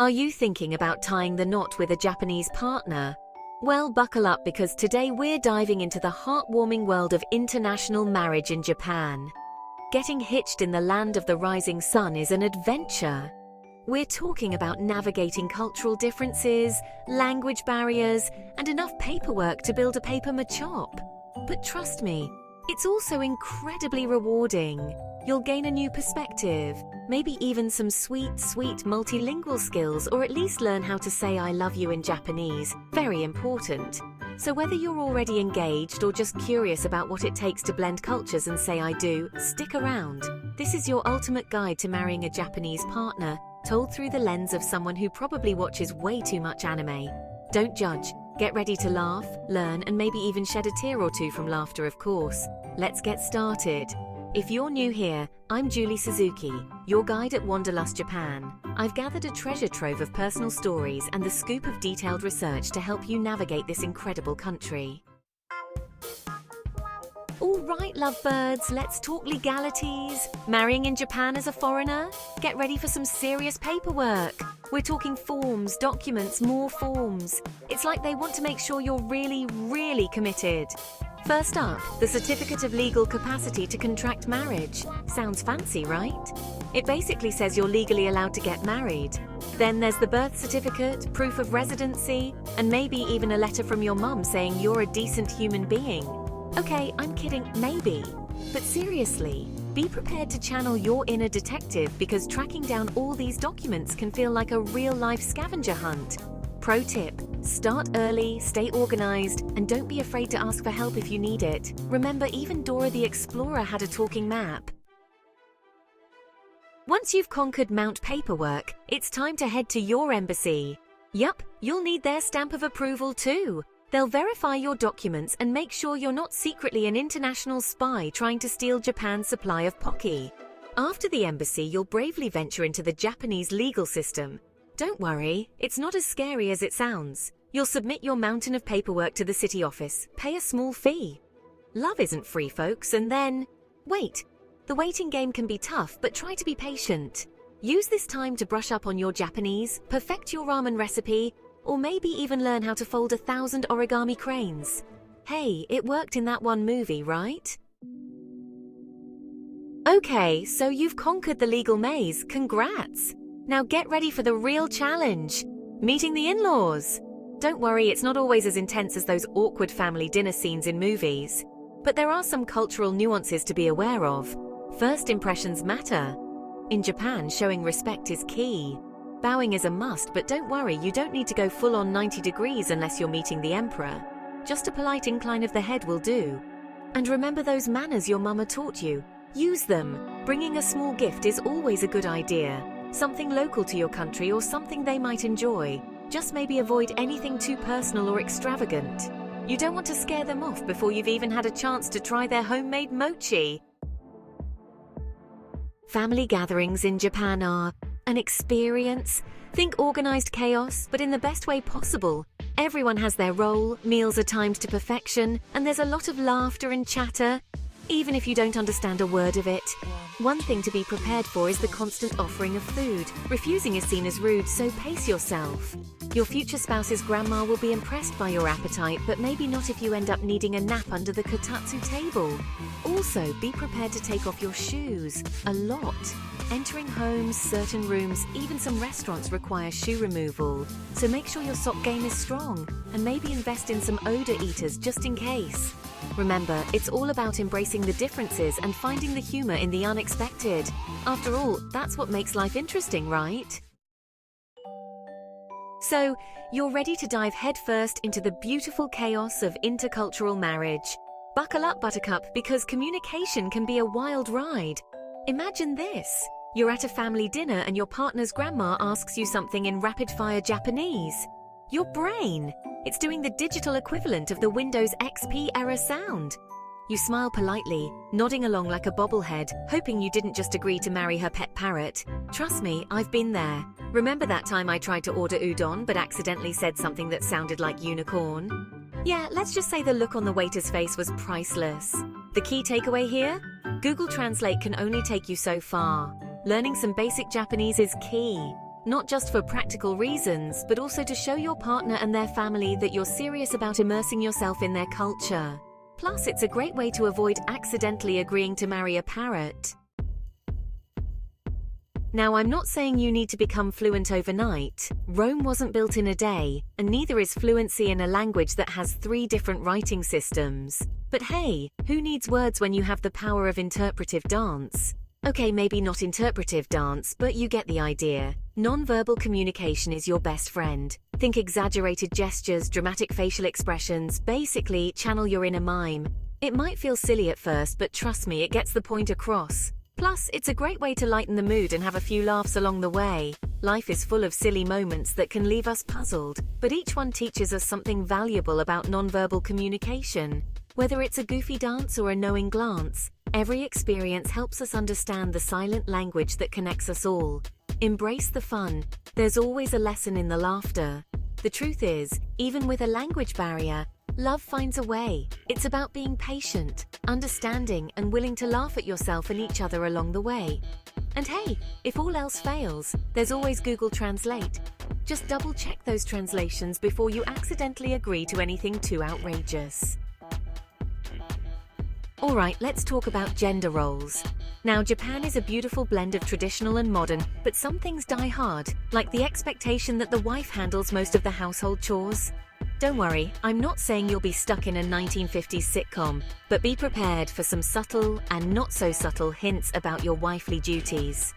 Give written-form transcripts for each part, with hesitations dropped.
Are you thinking about tying the knot with a Japanese partner? Well, buckle up because today we're diving into the heartwarming world of international marriage in Japan. Getting hitched in the land of the rising sun is an adventure. We're talking about navigating cultural differences, language barriers, and enough paperwork to build a paper machop. But trust me, it's also incredibly rewarding. You'll gain a new perspective, maybe even some sweet multilingual skills, or at least learn how to say I love you in Japanese. Very important. So whether you're already engaged or just curious about what it takes to blend cultures and say I do, stick around. This is your ultimate guide to marrying a Japanese partner, told through the lens of someone who probably watches way too much anime. Don't judge. Get ready to laugh, learn, and maybe even shed a tear or two from laughter, of course. Let's get started. If you're new here, I'm Julie Suzuki, your guide at Wanderlust Japan. I've gathered a treasure trove of personal stories and the scoop of detailed research to help you navigate this incredible country. All right, lovebirds, let's talk legalities. Marrying in Japan as a foreigner? Get ready for some serious paperwork. We're talking forms, documents, more forms. It's like they want to make sure you're really committed. First up, the Certificate of Legal Capacity to Contract Marriage. Sounds fancy, right? It basically says you're legally allowed to get married. Then there's the birth certificate, proof of residency, and maybe even a letter from your mum saying you're a decent human being. Okay, I'm kidding, maybe. But seriously, be prepared to channel your inner detective because tracking down all these documents can feel like a real-life scavenger hunt. Pro tip, start early, stay organized, and don't be afraid to ask for help if you need it. Remember, even Dora the Explorer had a talking map. Once you've conquered Mount Paperwork, it's time to head to your embassy. Yup, you'll need their stamp of approval too. They'll verify your documents and make sure you're not secretly an international spy trying to steal Japan's supply of pocky. After the embassy, you'll bravely venture into the Japanese legal system. Don't worry, it's not as scary as it sounds. You'll submit your mountain of paperwork to the city office, pay a small fee. Love isn't free, folks, and then... wait. The waiting game can be tough, but try to be patient. Use this time to brush up on your Japanese, perfect your ramen recipe, or maybe even learn how to fold 1,000 origami cranes. Hey, it worked in that one movie, right? Okay, so you've conquered the legal maze. Congrats! Now get ready for the real challenge. Meeting the in-laws. Don't worry, it's not always as intense as those awkward family dinner scenes in movies. But there are some cultural nuances to be aware of. First impressions matter. In Japan, showing respect is key. Bowing is a must, but don't worry, you don't need to go full on 90 degrees unless you're meeting the emperor. Just a polite incline of the head will do. And remember those manners your mama taught you. Use them. Bringing a small gift is always a good idea. Something local to your country or something they might enjoy. Just maybe avoid anything too personal or extravagant. You don't want to scare them off before you've even had a chance to try their homemade mochi. Family gatherings in Japan are an experience. Think organized chaos, but in the best way possible. Everyone has their role, meals are timed to perfection, and there's a lot of laughter and chatter, even if you don't understand a word of it. One thing to be prepared for is the constant offering of food. Refusing is seen as rude, so pace yourself. Your future spouse's grandma will be impressed by your appetite, but maybe not if you end up needing a nap under the kotatsu table. Also, be prepared to take off your shoes. A lot. Entering homes, certain rooms, even some restaurants require shoe removal. So make sure your sock game is strong, and maybe invest in some odor eaters just in case. Remember, it's all about embracing the differences and finding the humor in the unexpected. After all, that's what makes life interesting, right? So, you're ready to dive headfirst into the beautiful chaos of intercultural marriage. Buckle up, Buttercup, because communication can be a wild ride. Imagine this. You're at a family dinner and your partner's grandma asks you something in rapid-fire Japanese. Your brain! It's doing the digital equivalent of the Windows XP error sound. You smile politely, nodding along like a bobblehead, hoping you didn't just agree to marry her pet parrot. Trust me, I've been there. Remember that time I tried to order udon but accidentally said something that sounded like unicorn? Yeah, let's just say the look on the waiter's face was priceless. The key takeaway here? Google Translate can only take you so far. Learning some basic Japanese is key. not just for practical reasons, but also to show your partner and their family that you're serious about immersing yourself in their culture. Plus, it's a great way to avoid accidentally agreeing to marry a parrot. Now, I'm not saying you need to become fluent overnight. Rome wasn't built in a day, and neither is fluency in a language that has 3 different writing systems. But hey, who needs words when you have the power of interpretive dance? Okay, maybe not interpretive dance, but you get the idea. Non-verbal communication is your best friend. Think exaggerated gestures, dramatic facial expressions, basically channel your inner mime. It might feel silly at first, but trust me, it gets the point across. Plus, it's a great way to lighten the mood and have a few laughs along the way. Life is full of silly moments that can leave us puzzled, but each one teaches us something valuable about nonverbal communication. Whether it's a goofy dance or a knowing glance, every experience helps us understand the silent language that connects us all. Embrace the fun. There's always a lesson in the laughter. The truth is, even with a language barrier, love finds a way. It's about being patient, understanding, and willing to laugh at yourself and each other along the way. And hey, if all else fails, there's always Google Translate. Just double-check those translations before you accidentally agree to anything too outrageous. Alright, let's talk about gender roles. Now, Japan is a beautiful blend of traditional and modern, but some things die hard, like the expectation that the wife handles most of the household chores. Don't worry, I'm not saying you'll be stuck in a 1950s sitcom, but be prepared for some subtle and not so subtle hints about your wifely duties.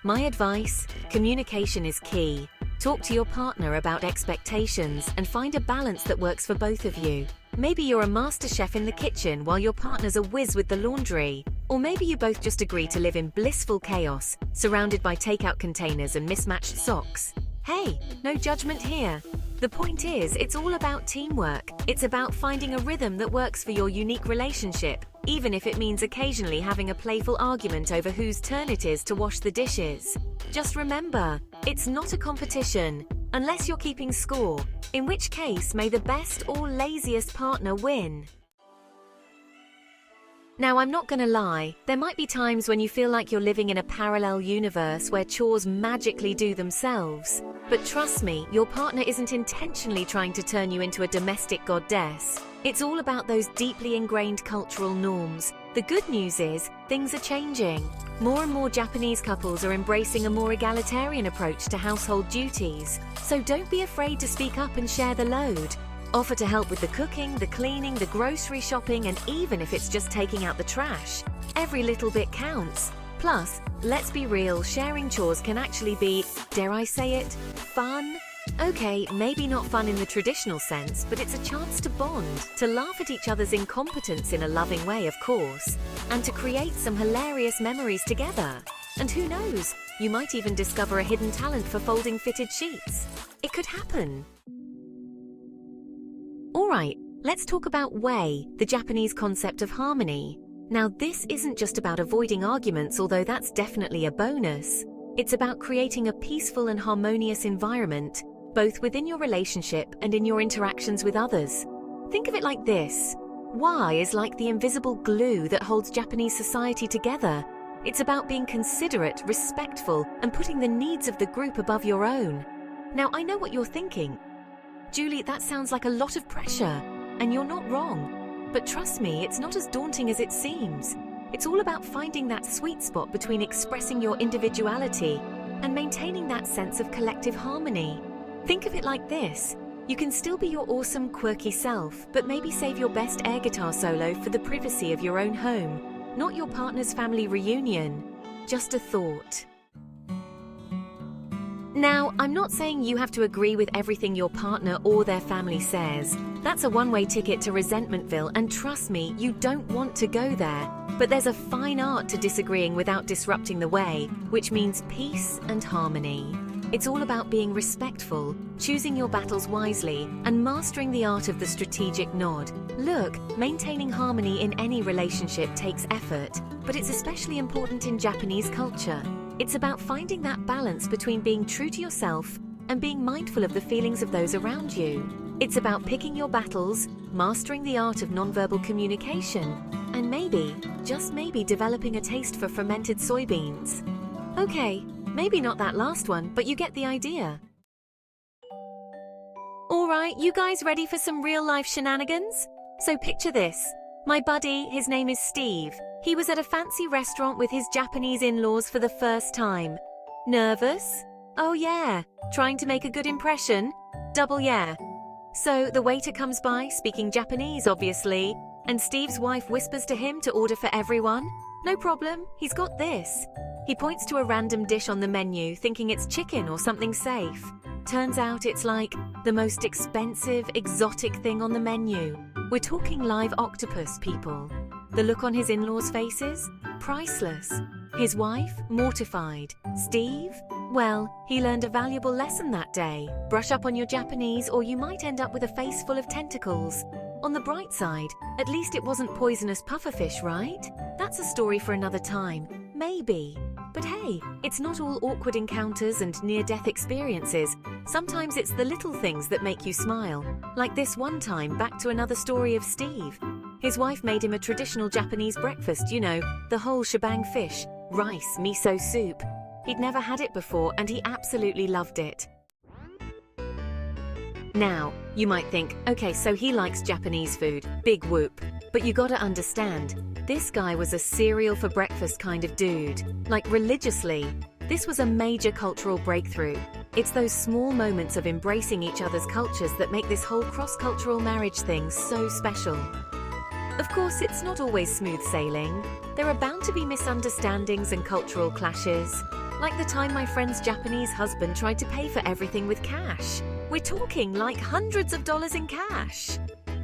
My advice: communication is key. Talk to your partner about expectations and find a balance that works for both of you. Maybe you're a master chef in the kitchen while your partner's a whiz with the laundry. Or maybe you both just agree to live in blissful chaos, surrounded by takeout containers and mismatched socks. Hey, no judgment here. The point is, it's all about teamwork. It's about finding a rhythm that works for your unique relationship, even if it means occasionally having a playful argument over whose turn it is to wash the dishes. Just remember, it's not a competition, unless you're keeping score, in which case may the best or laziest partner win. Now, I'm not gonna lie, there might be times when you feel like you're living in a parallel universe where chores magically do themselves. But trust me, your partner isn't intentionally trying to turn you into a domestic goddess. It's all about those deeply ingrained cultural norms. The good news is, things are changing. More and more Japanese couples are embracing a more egalitarian approach to household duties. So don't be afraid to speak up and share the load. Offer to help with the cooking, the cleaning, the grocery shopping, and even if it's just taking out the trash. Every little bit counts. Plus, let's be real, sharing chores can actually be, dare I say it, fun? Okay, maybe not fun in the traditional sense, but it's a chance to bond, to laugh at each other's incompetence in a loving way, of course, and to create some hilarious memories together. And who knows, you might even discover a hidden talent for folding fitted sheets. It could happen. Alright, let's talk about wei, the Japanese concept of harmony. Now, this isn't just about avoiding arguments, although that's definitely a bonus. It's about creating a peaceful and harmonious environment, both within your relationship and in your interactions with others. Think of it like this. Wei is like the invisible glue that holds Japanese society together. It's about being considerate, respectful, and putting the needs of the group above your own. Now, I know what you're thinking. Julie, that sounds like a lot of pressure, and you're not wrong. But trust me, it's not as daunting as it seems. It's all about finding that sweet spot between expressing your individuality and maintaining that sense of collective harmony. Think of it like this. You can still be your awesome, quirky self, but maybe save your best air guitar solo for the privacy of your own home, not your partner's family reunion. Just a thought. Now, I'm not saying you have to agree with everything your partner or their family says. That's a one-way ticket to resentmentville, and trust me, you don't want to go there. But there's a fine art to disagreeing without disrupting the way, which means peace and harmony. It's all about being respectful, choosing your battles wisely, and mastering the art of the strategic nod. Look, maintaining harmony in any relationship takes effort, but it's especially important in Japanese culture. It's about finding that balance between being true to yourself and being mindful of the feelings of those around you. It's about picking your battles, mastering the art of nonverbal communication, and maybe, just maybe, developing a taste for fermented soybeans. Okay, Maybe not that last one, but you get the idea. Alright, you guys ready for some real-life shenanigans? So picture this. My buddy, his name is Steve. He was at a fancy restaurant with his Japanese in-laws for the first time. Nervous? Oh yeah. Trying to make a good impression? Double yeah. So the waiter comes by, speaking Japanese obviously, and Steve's wife whispers to him to order for everyone. No problem, he's got this. He points to a random dish on the menu, thinking it's chicken or something safe. Turns out it's like the most expensive, exotic thing on the menu. We're talking live octopus, people. The look on his in-laws' faces? Priceless. His wife? Mortified. Steve? Well, he learned a valuable lesson that day. Brush up on your Japanese or you might end up with a face full of tentacles. On the bright side, at least it wasn't poisonous pufferfish, right? That's a story for another time. Maybe. But hey, it's not all awkward encounters and near-death experiences. Sometimes it's the little things that make you smile. Like this one time, back to another story of Steve. His wife made him a traditional Japanese breakfast, you know, the whole shebang: fish, rice, miso soup. He'd never had it before and he absolutely loved it. Now, you might think, okay, so he likes Japanese food, big whoop. But you gotta understand, this guy was a cereal for breakfast kind of dude, like religiously. This was a major cultural breakthrough. It's those small moments of embracing each other's cultures that make this whole cross-cultural marriage thing so special. Of course, it's not always smooth sailing. There are bound to be misunderstandings and cultural clashes. Like the time my friend's Japanese husband tried to pay for everything with cash. We're talking like hundreds of dollars in cash.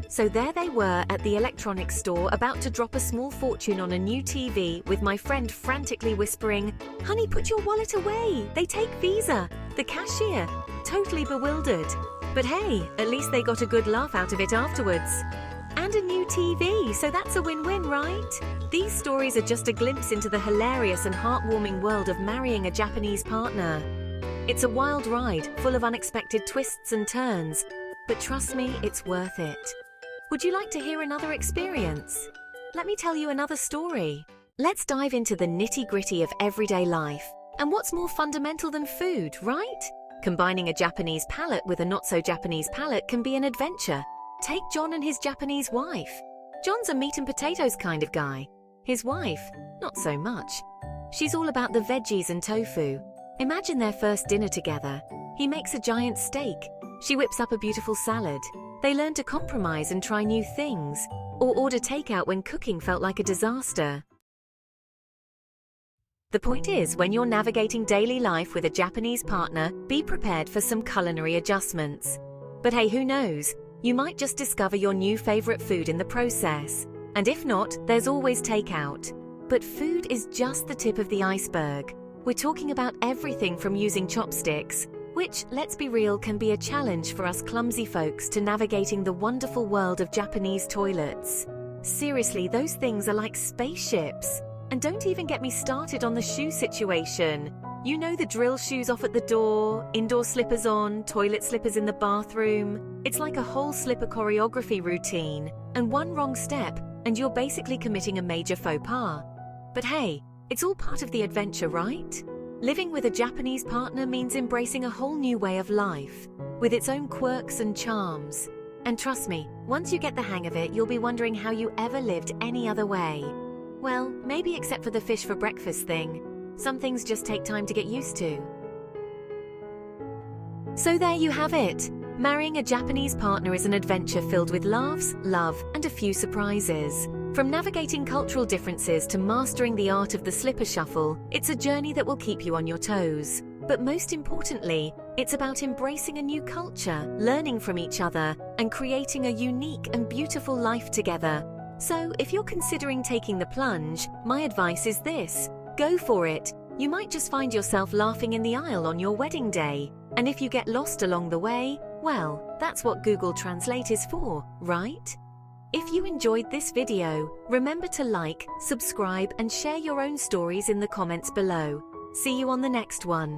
So there they were at the electronics store about to drop a small fortune on a new TV with my friend frantically whispering, "Honey, put your wallet away. They take Visa." The cashier, totally bewildered. But hey, at least they got a good laugh out of it afterwards. And a new TV, so that's a win-win, right? These stories are just a glimpse into the hilarious and heartwarming world of marrying a Japanese partner. It's a wild ride, full of unexpected twists and turns. But trust me, it's worth it. Would you like to hear another experience? Let me tell you another story. Let's dive into the nitty-gritty of everyday life. And what's more fundamental than food, right? Combining a Japanese palate with a not-so-Japanese palate can be an adventure. Take John and his Japanese wife. John's a meat and potatoes kind of guy. His wife, not so much. She's all about the veggies and tofu. Imagine their first dinner together. He makes a giant steak. She whips up a beautiful salad. They learn to compromise and try new things, or order takeout when cooking felt like a disaster. The point is, when you're navigating daily life with a Japanese partner, be prepared for some culinary adjustments. But hey, who knows? You might just discover your new favorite food in the process. And if not, there's always takeout. But food is just the tip of the iceberg. We're talking about everything from using chopsticks, which, let's be real, can be a challenge for us clumsy folks, to navigating the wonderful world of Japanese toilets. Seriously, those things are like spaceships. And don't even get me started on the shoe situation. You know the drill: shoes off at the door, indoor slippers on, toilet slippers in the bathroom. It's like a whole slipper choreography routine. And one wrong step, and you're basically committing a major faux pas. But hey, it's all part of the adventure, right? Living with a Japanese partner means embracing a whole new way of life, with its own quirks and charms. And trust me, once you get the hang of it, you'll be wondering how you ever lived any other way. Well, maybe except for the fish for breakfast thing. Some things just take time to get used to. So there you have it. Marrying a Japanese partner is an adventure filled with laughs, love, and a few surprises. From navigating cultural differences to mastering the art of the slipper shuffle, it's a journey that will keep you on your toes. But most importantly, it's about embracing a new culture, learning from each other, and creating a unique and beautiful life together. So, if you're considering taking the plunge, my advice is this: go for it. You might just find yourself laughing in the aisle on your wedding day. And if you get lost along the way, well, that's what Google Translate is for, right? If you enjoyed this video, remember to like, subscribe, and share your own stories in the comments below. See you on the next one.